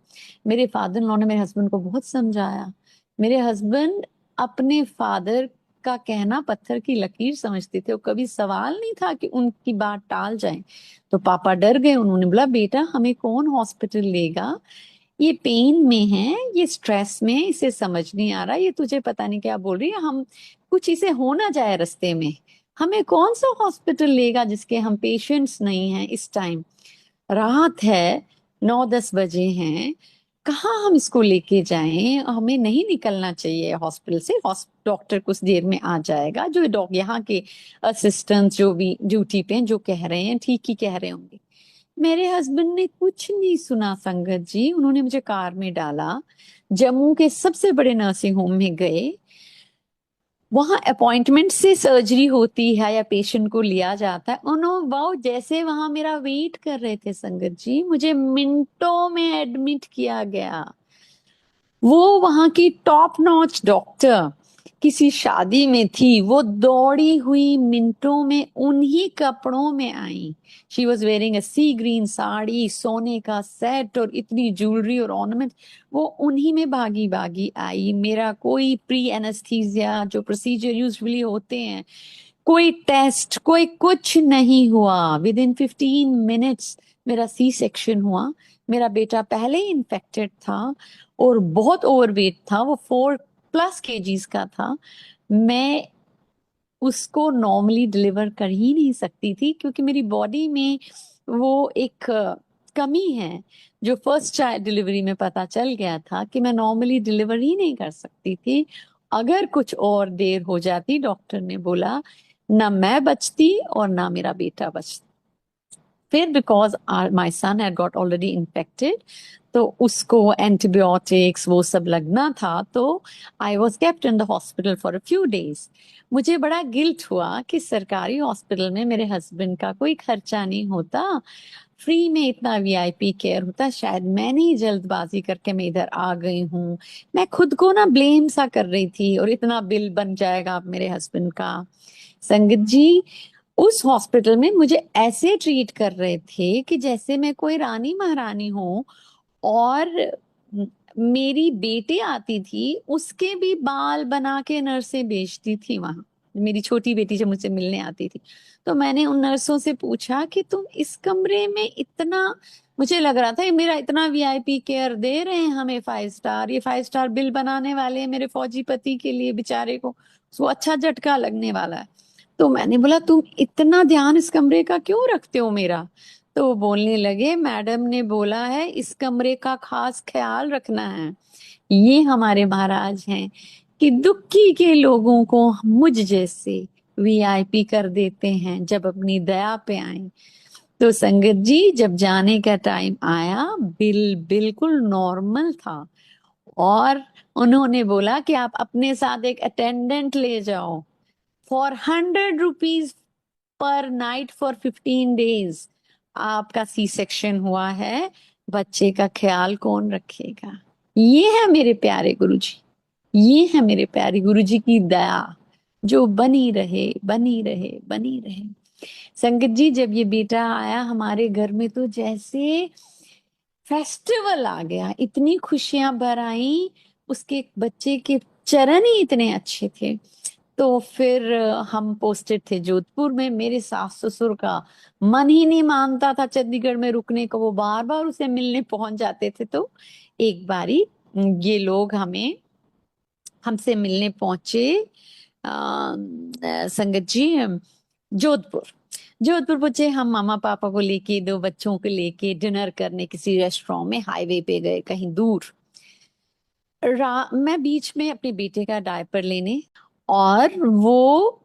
मेरे फादर इन लॉ ने मेरे हस्बैंड को बहुत समझाया। मेरे हस्बैंड अपने फादर का कहना पत्थर की लकीर समझते थे, वो कभी सवाल नहीं था कि उनकी बात टाल जाए। तो पापा डर गए, उन्होंने बोला, बेटा हमें कौन हॉस्पिटल लेगा, ये पेन में है, ये स्ट्रेस में है, इसे समझ नहीं आ रहा, ये तुझे पता नहीं क्या बोल रही है, हम कुछ इसे हो ना जाए रास्ते में, हमें कौन सा हॉस्पिटल लेगा जिसके हम पेशेंट्स नहीं हैं इस टाइम, रात है, 9-10 बजे हैं, कहाँ हम इसको लेके जाएं, हमें नहीं निकलना चाहिए हॉस्पिटल से, डॉक्टर कुछ देर में आ जाएगा, जो यहाँ के असिस्टेंट जो भी ड्यूटी पे हैं, जो कह रहे हैं ठीक ही कह रहे होंगे। मेरे हस्बैंड ने कुछ नहीं सुना संगत जी, उन्होंने मुझे कार में डाला, जम्मू के सबसे बड़े नर्सिंग होम में गए। वहां अपॉइंटमेंट से सर्जरी होती है या पेशेंट को लिया जाता है, उन्होंने वो जैसे वहां मेरा वेट कर रहे थे संगत जी, मुझे मिनटों में एडमिट किया गया। वो वहां की टॉप नॉच डॉक्टर किसी शादी में थी, वो दौड़ी हुई मिनटों में उन्हीं कपड़ों में आई। She was wearing a sea green sari, सोने का सेट और इतनी ज्वेलरी और ऑर्नामेंट, वो उन्हीं में भागी भागी आई। मेरा कोई प्री एनेस्थीसिया जो प्रोसीजर यूजुअली होते हैं, कोई टेस्ट, कोई कुछ नहीं हुआ। विद इन 15 मिनट्स मेरा सी सेक्शन हुआ। मेरा बेटा पहले ही इन्फेक्टेड था और बहुत ओवरवेट था, वो 4+ केजीज का था। मैं उसको नॉर्मली डिलीवर कर ही नहीं सकती थी, क्योंकि मेरी बॉडी में वो एक कमी है जो फर्स्ट चाइल्ड डिलीवरी में पता चल गया था कि मैं नॉर्मली डिलीवर ही नहीं कर सकती थी। अगर कुछ और देर हो जाती, डॉक्टर ने बोला, ना मैं बचती और ना मेरा बेटा बचता। फिर because my son had got already infected, तो उसको एंटीबायोटिक्स वो सब लगना था, तो I was kept in the hospital for a few days. मुझे बड़ा गिल्ट हुआ कि सरकारी हॉस्पिटल में मेरे हस्बैंड का कोई खर्चा नहीं होता, फ्री में इतना वीआईपी केयर होता। शायद मैंने ही जल्दबाजी करके मैं इधर आ गई हूँ। मैं खुद को ना ब्लेम सा कर रही थी, और इतना बिल बन जाएगा अब मेरे हस्बैंड का। संगत जी, उस हॉस्पिटल में मुझे ऐसे ट्रीट कर रहे थे कि जैसे मैं कोई रानी महारानी हूँ। और म- मेरी बेटी आती थी, उसके भी बाल बना के नर्सें बेचती थी वहां। मेरी छोटी बेटी जब मुझसे मिलने आती थी, तो मैंने उन नर्सों से पूछा कि तुम इस कमरे में इतना, मुझे लग रहा था ये मेरा इतना वीआईपी केयर दे रहे हैं हमें 5 स्टार, ये 5 स्टार बिल बनाने वाले हैं मेरे फौजी पति के लिए, बेचारे को उसको अच्छा झटका लगने वाला है। तो मैंने बोला, तुम इतना ध्यान इस कमरे का क्यों रखते हो मेरा? तो वो बोलने लगे, मैडम ने बोला है इस कमरे का खास ख्याल रखना है। ये हमारे महाराज हैं कि दुखी के लोगों को मुझ जैसे वीआईपी कर देते हैं जब अपनी दया पे आए। तो संगत जी, जब जाने का टाइम आया, बिल बिल्कुल नॉर्मल था, और उन्होंने बोला कि आप अपने साथ एक अटेंडेंट ले जाओ for 100 rupees per night for 15 days. आपका सी सेक्शन हुआ है, बच्चे का ख्याल कौन रखेगा? ये है मेरे प्यारे गुरुजी, ये है मेरे प्यारे गुरुजी की दया, जो बनी रहे बनी रहे बनी रहे। संगत जी, जब ये बेटा आया हमारे घर में, तो जैसे फेस्टिवल आ गया, इतनी खुशियां भर आई। उसके बच्चे के चरण ही इतने अच्छे थे। तो फिर हम पोस्टेड थे जोधपुर में। मेरे सास ससुर का मन ही नहीं मानता था चंडीगढ़ में रुकने को, वो बार बार उसे मिलने पहुंच जाते थे। तो एक बारी ये लोग हमसे मिलने पहुंचे, संगत जी, जोधपुर। जोधपुर पहुंचे हम, मामा पापा को लेके, 2 बच्चों को लेके डिनर करने किसी रेस्टोरेंट में, हाईवे पे गए कहीं दूर। मैं बीच में अपने बेटे का डायपर लेने, और वो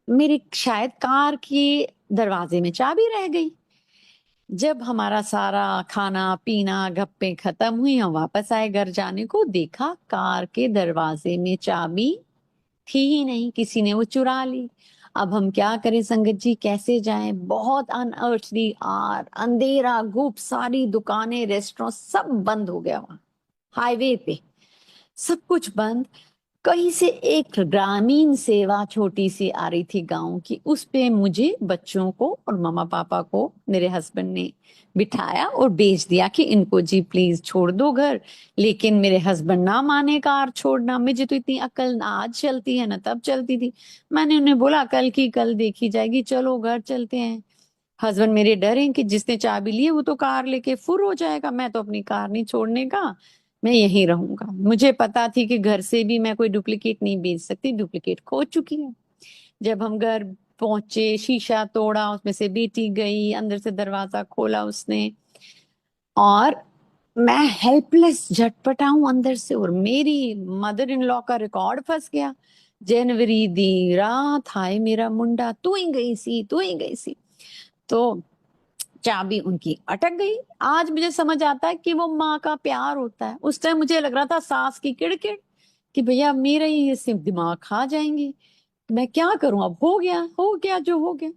मेरी शायद कार के दरवाजे में चाबी रह गई। जब हमारा सारा खाना पीना गप्पे खत्म हुई, हम वापस आए घर जाने को, देखा कार के दरवाजे में चाबी थी ही नहीं, किसी ने वो चुरा ली। अब हम क्या करें संगत जी, कैसे जाएं? बहुत अनअर्थली आर, अंधेरा गुप, सारी दुकानें रेस्टोरेंट सब बंद हो गया वहां, हाईवे पे सब कुछ बंद। कहीं से एक ग्रामीण सेवा छोटी सी आ रही थी गांव की, उस पे मुझे, बच्चों को और मम्मा पापा को मेरे हस्बैंड ने बिठाया और भेज दिया कि इनको जी प्लीज छोड़ दो घर। लेकिन मेरे हस्बैंड ना माने कार छोड़ना। मुझे तो इतनी अकल ना आज चलती है ना तब चलती थी। मैंने उन्हें बोला, कल की कल देखी जाएगी, चलो घर चलते हैं। हस्बैंड मेरे डर हैं कि जिसने चाबी ली है वो तो कार लेके फुर हो जाएगा, मैं तो अपनी कार नहीं छोड़ने का, मैं यहीं रहूंगा। मुझे पता थी कि घर से भी मैं कोई डुप्लीकेट नहीं बेच सकती, डुप्लीकेट खो चुकी है। जब हम घर पहुंचे, शीशा तोड़ा, उसमें से बेटी गई, अंदर से दरवाजा खोला उसने, और मैं हेल्पलेस झटपटाऊं अंदर से, और मेरी मदर इन लॉ का रिकॉर्ड फंस गया। जनवरी दी रात, हाय मेरा मुंडा, तू ही गई सी, तू ही गई सी। तो चाबी उनकी अटक गई। आज मुझे समझ आता है कि वो माँ का प्यार होता है। उस टाइम मुझे लग रहा था सास की किड़किड़, कि भैया मेरा ही ये सिर्फ दिमाग खा जाएंगे, मैं क्या करूं? अब हो गया जो हो गया।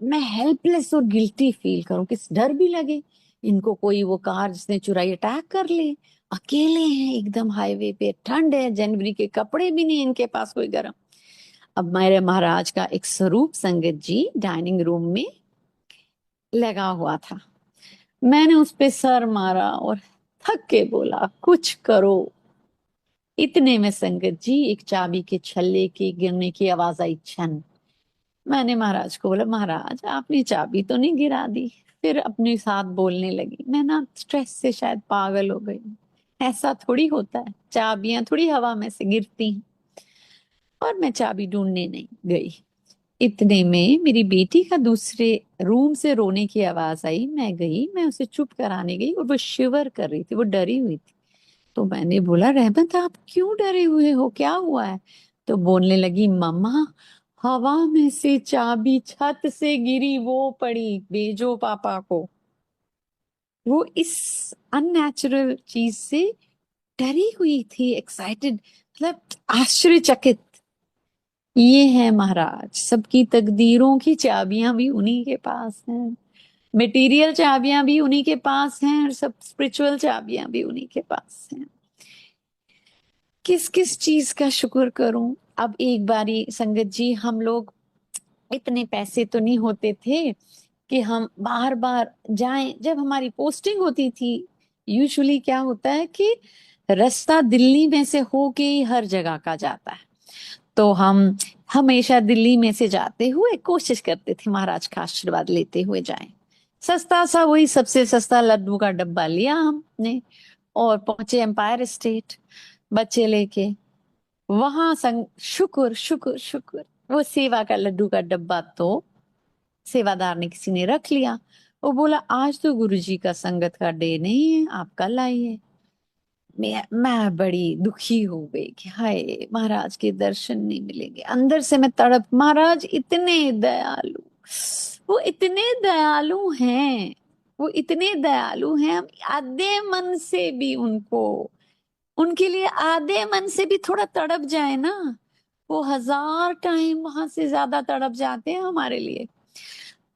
मैं हेल्पलेस और गिल्टी फील करूं, किस डर भी लगे इनको कोई वो कार जिसने चुराई अटैक कर ले। अकेले हैं एकदम हाईवे पे, ठंड है, जनवरी के कपड़े भी नहीं इनके पास कोई गर्म। अब मेरे महाराज का एक स्वरूप संगत जी डाइनिंग रूम में लगा हुआ था। मैंने उस पे सर मारा और थक के बोला, कुछ करो। इतने में संगत जी एक चाबी के छल्ले के गिरने की आवाज आई, छन। मैंने महाराज को बोला, महाराज आपने चाबी तो नहीं गिरा दी। फिर अपने साथ बोलने लगी, मैं ना स्ट्रेस से शायद पागल हो गई, ऐसा थोड़ी होता है, चाबियां थोड़ी हवा में से गिरती हैं। और मैं चाबी ढूंढने नहीं गई। इतने में मेरी बेटी का दूसरे रूम से रोने की आवाज आई। मैं गई, मैं उसे चुप कराने गई और वो शिवर कर रही थी, वो डरी हुई थी। तो मैंने बोला, रहमत आप क्यों डरे हुए हो, क्या हुआ है? तो बोलने लगी, मम्मा हवा में से चाबी छत से गिरी, वो पड़ी, भेजो पापा को। वो इस अननेचुरल चीज से डरी हुई थी, एक्साइटेड, मतलब आश्चर्यचकित। ये है महाराज, सबकी तकदीरों की चाबियां भी उन्हीं के पास हैं, मटेरियल चाबियां भी उन्हीं के पास हैं, और सब स्पिरिचुअल चाबियां भी उन्हीं के पास हैं। किस किस चीज का शुक्र करूं। अब एक बारी संगत जी, हम लोग इतने पैसे तो नहीं होते थे कि हम बार बार जाएं। जब हमारी पोस्टिंग होती थी, यूजुअली क्या होता है कि रास्ता दिल्ली में से होके ही हर जगह का जाता है। तो हम हमेशा दिल्ली में से जाते हुए कोशिश करते थे महाराज का आशीर्वाद लेते हुए जाएं। सस्ता सा, वही सबसे सस्ता लड्डू का डब्बा लिया हमने और पहुंचे एम्पायर स्टेट बच्चे लेके। वहां संग शुक्र शुक्र शुक्र, वो सेवा का लड्डू का डब्बा तो सेवादार ने किसी ने रख लिया। वो बोला, आज तो गुरुजी का संगत का डे नहीं है, आप कल आइए। मैं बड़ी दुखी हो गई कि हाय, महाराज के दर्शन नहीं मिलेंगे। अंदर से मैं तड़प, महाराज इतने दयालु, वो इतने दयालु हैं, वो इतने दयालु हैं। हम आधे मन से भी उनको, उनके लिए आधे मन से भी थोड़ा तड़प जाए ना, वो 1000 टाइम वहां से ज्यादा तड़प जाते हैं हमारे लिए।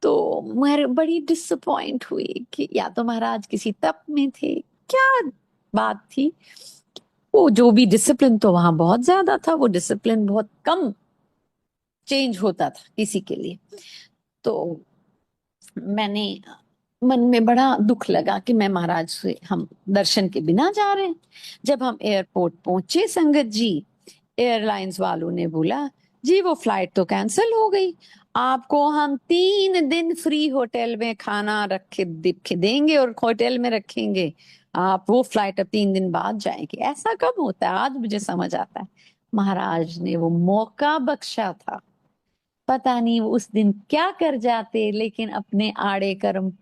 तो मैं बड़ी डिसअपॉइंट हुई कि या तो महाराज किसी तप में थे, क्या बात थी। वो जो भी डिसिप्लिन तो वहां बहुत ज्यादा था, वो डिसिप्लिन बहुत कम चेंज होता था किसी के लिए। तो मैंने मन में बड़ा दुख लगा कि मैं महाराज से हम दर्शन के बिना जा रहे हैं। जब हम एयरपोर्ट पहुंचे संगत जी, एयरलाइंस वालों ने बोला, जी वो फ्लाइट तो कैंसिल हो गई, आपको हम 3 दिन फ्री होटल में खाना रखे दिखे देंगे और होटल में रखेंगे, आप वो फ्लाइट अब 3 दिन बाद जाएंगे। ऐसा कब होता है, आज मुझे समझ आता है। महाराज ने वो मौका बख्शा था। पता नहीं वो उस दिन क्या कर जाते, लेकिन अपने आड़े कर्म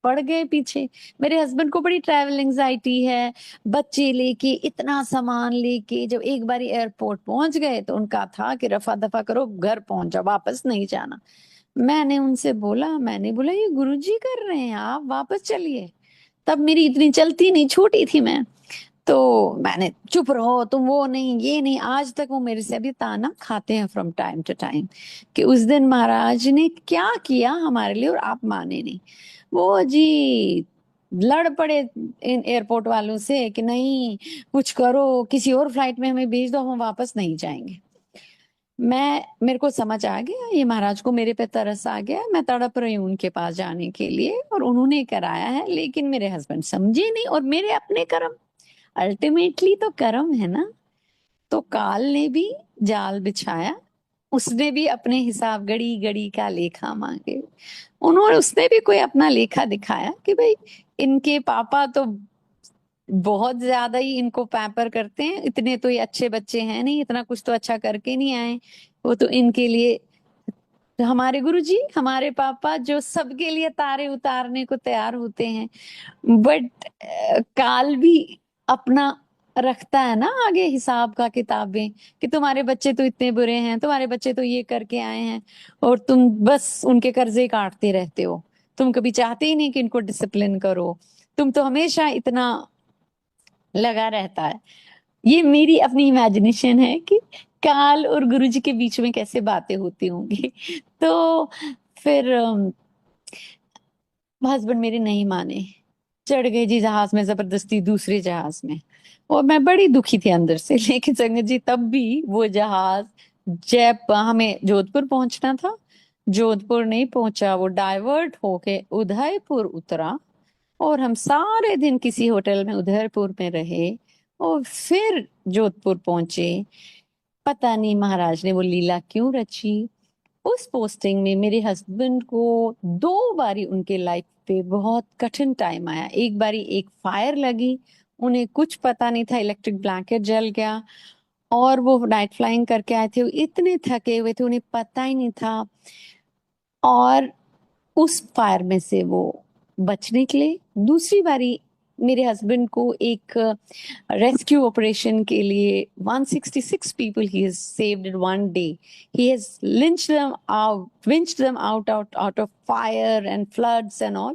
पड़ गए पीछे। मेरे हस्बैंड को बड़ी ट्रैवल एंजाइटी है, बच्चे लेके इतना सामान लेके जब एक बार एयरपोर्ट पहुंच गए तो उनका था कि रफा दफा करो, घर पहुंच जाओ, वापस नहीं जाना। मैंने बोला ये गुरुजी कर रहे हैं, आप वापस चलिए। तब मेरी इतनी चलती नहीं, छोटी थी मैं। तो मैंने, चुप रहो तुम, वो नहीं ये नहीं। आज तक वो मेरे से अभी ताना खाते हैं फ्रॉम टाइम टू टाइम कि उस दिन महाराज ने क्या किया हमारे लिए और आप माने नहीं। वो जी लड़ पड़े इन एयरपोर्ट वालों से कि नहीं, कुछ करो, किसी और फ्लाइट में हमें भेज दो, हम वापस नहीं जाएंगे। मेरे को समझ आ गया, ये महाराज को मेरे पे तरस आ गया, मैं तड़प रही हूँ उनके पास जाने के लिए और उन्होंने कराया है। लेकिन मेरे हस्बैंड समझे नहीं, और मेरे अपने कर्म, अल्टीमेटली तो कर्म है ना। तो काल ने भी जाल बिछाया, उसने भी अपने हिसाब गड़ी गड़ी का लेखा मांगे। उसने भी कोई अपना लेखा दिखाया कि भाई इनके पापा तो बहुत ज्यादा ही इनको पैम्पर करते हैं, इतने तो ये अच्छे बच्चे हैं नहीं, इतना कुछ तो अच्छा करके नहीं आए। वो तो इनके लिए, तो हमारे गुरुजी, हमारे पापा जो सबके लिए तारे उतारने को तैयार होते हैं। बट काल भी अपना रखता है ना आगे हिसाब का किताबें, कि तुम्हारे बच्चे तो इतने बुरे हैं, तुम्हारे बच्चे तो ये करके आए हैं, और तुम बस उनके कर्जे काटते रहते हो। तुम कभी चाहते ही नहीं कि इनको डिसिप्लिन करो, तुम तो हमेशा इतना लगा रहता है। ये मेरी अपनी इमेजिनेशन है कि काल और गुरुजी के बीच में कैसे बातें होती होंगी। तो फिर हस्बैंड मेरे नहीं माने, चढ़ गए जी जहाज में जबरदस्ती, दूसरे जहाज में। और मैं बड़ी दुखी थी अंदर से। लेकिन संगत जी तब भी वो जहाज, जब हमें जोधपुर पहुंचना था, जोधपुर नहीं पहुंचा, वो डाइवर्ट होके उदयपुर उतरा। और हम सारे दिन किसी होटल में उदयपुर में रहे। और फिर जोधपुर पहुंचे। पता नहीं महाराज ने वो लीला क्यों रची। उस पोस्टिंग में मेरे हस्बैंड को 2 बारी उनके लाइफ पे बहुत कठिन टाइम आया। एक बारी एक फायर लगी, उन्हें कुछ पता नहीं था, इलेक्ट्रिक ब्लैंकेट जल गया और वो नाइट फ्लाइंग करके आए थे, वो इतने थके हुए थे, उन्हें पता ही नहीं था और उस फायर में से वो बच निकले। दूसरी बारी मेरे हस्बैंड को एक रेस्क्यू ऑपरेशन के लिए 166 people he has saved in one day. He has winched them out of fire and floods and all.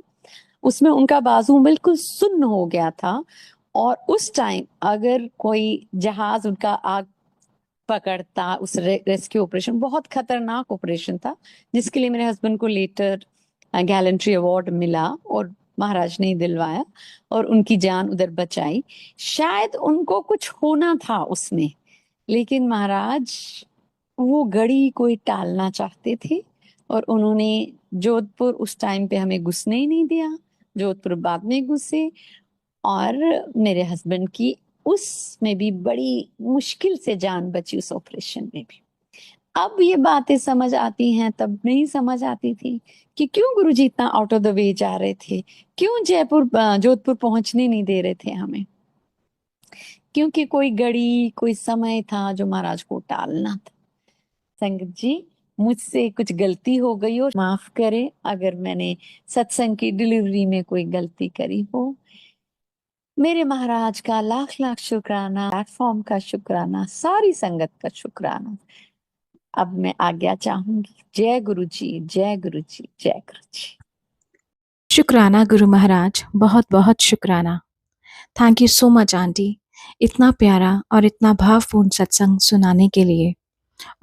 उसमें उनका बाजू बिल्कुल सुन्न हो गया था और उस टाइम अगर कोई जहाज उनका आग पकड़ता, उस रेस्क्यू ऑपरेशन बहुत खतरनाक ऑपरेशन था जिसके लिए मेरे हस्बैंड को लेटर गैलेंट्री अवार्ड मिला और महाराज ने दिलवाया और उनकी जान उधर बचाई। शायद उनको कुछ होना था उसमें, लेकिन महाराज वो घड़ी कोई टालना चाहते थे और उन्होंने जोधपुर उस टाइम पे हमें घुसने ही नहीं दिया। जोधपुर बाद में घुसे और मेरे हस्बैंड की उसमें भी बड़ी मुश्किल से जान बची, उस ऑपरेशन में भी। अब ये बातें समझ आती हैं, तब नहीं समझ आती थी कि क्यों गुरुजी इतना आउट ऑफ द वे जा रहे थे, क्यों जोधपुर पहुंचने नहीं दे रहे थे हमें। क्योंकि कोई घड़ी कोई समय था जो महाराज को टालना था। संगत जी, मुझसे कुछ गलती हो गई हो, माफ करें अगर मैंने सत्संग की डिलीवरी में कोई गलती करी हो। मेरे महाराज का लाख लाख शुक्राना, प्लेटफॉर्म का शुक्राना, सारी संगत का शुक्राना। अब मैं आज्ञा चाहूंगी। जय गुरु जी, जय गुरु जी, जय गुरु जी। शुक्राना गुरु महाराज, बहुत बहुत शुक्राना। Thank you so much aunty, इतना प्यारा और इतना भावपूर्ण सत्संग सुनाने के लिए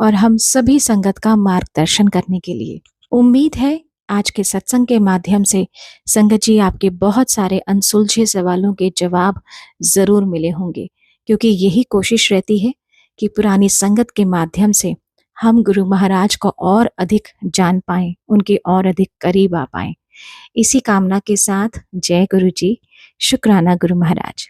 और हम सभी संगत का मार्गदर्शन करने के लिए। उम्मीद है आज के सत्संग के माध्यम से संगत जी आपके बहुत सारे अनसुलझे सवालों के जवाब जरूर मिले होंगे, क्योंकि यही कोशिश रहती है कि पुरानी संगत के माध्यम से हम गुरु महाराज को और अधिक जान पाएं, उनके और अधिक करीब आ पाएं। इसी कामना के साथ जय गुरु जी, शुक्राना गुरु महाराज।